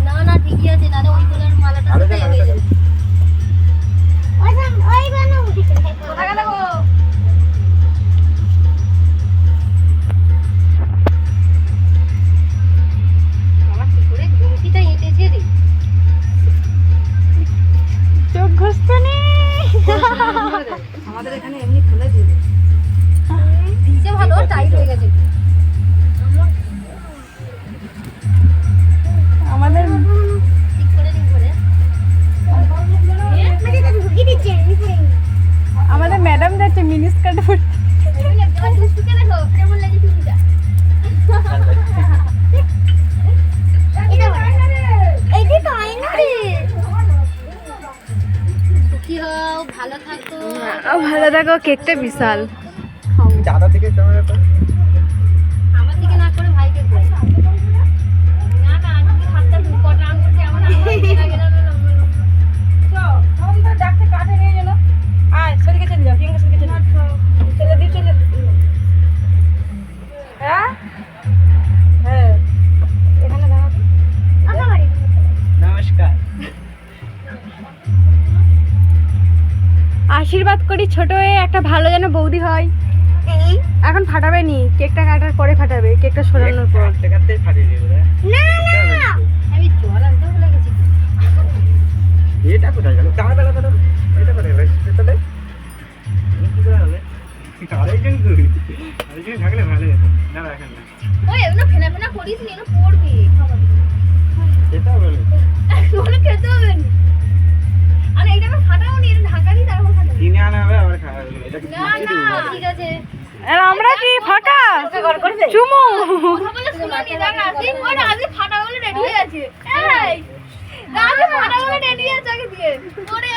না না ঠিকই আছে, না ওই গোলার মালাটা সাথে হয়ে যাবে। ওই বানো কোথা গেল গো? আমার কি করে গুমটিটা এঁটেছে রে। চোখ ঘষতে নেই। আমাদের এখানে এমনি খুলে দিবে। দিছে ভালো, টাইট হয়ে গেছে। আমাদের ঠিক করে দিন করে। আমাদের ম্যাডাম যাচ্ছে মিনি স্কার্ট পরে। কেমন লাগে চুড়িটা? এইটা তো আয়না রে। সুখী হও, ভালো থাকো। ভালো থাকো। কেকটা বিশাল। দাদা থেকে ক্যামেরা কর। আমার দিকে না করে ভাইকে করে। না না তুমি হাতটা কটা আঙুল কেমন লাগে না ডাকতে কাটে নিয়ে গেল। আয় সেদিকে চলে যাও, কিংবা সেদিকে চলে যাও। চলে দি চলে। হ্যাঁ হ্যাঁ এখানে দাঁড়াও। নমস্কার। আশীর্বাদ করি ছোট হয়ে একটা ভালো যেন বৌদি হয়। এখন ফাটাবে নি, কেকটা কাটার পরে ফাটাবে, কেকটা সরানোর পর। কাটতে ফাটিয়ে দিবে রে। না আমি জল আনতে ভুলে গেছি। এটা কোথায় গেল? ক্যামেরা লাগা দাও। এটা কোথায় গেল? এটা দে। কি করে হবে? আরেকজন কই? আরেকজন থাকলে ভালো হতো। না রাখেন না। ওই এমন ফেনা ফেনা করিস নি, না পড়বি খাবার। এটা বলে। বলে খেতে হবে না। আরে এইটা আমি ফাটাও নি, এটা ঢাকা দি তারপর ফাটাবো। কিনে আনা হবে আবার খাওয়া হবে। এটা কি না মাছি দিবে? না ঠিক আছে। আর আমরা কি ফাটা চুমু। কথা বলে শুনো নি, দেখ আসি ওই আজকে ফাটা বলে রেডি হয়ে আছে। এই আজকে ফাটা বলে রেডি আছে আগে দিয়ে। ওরে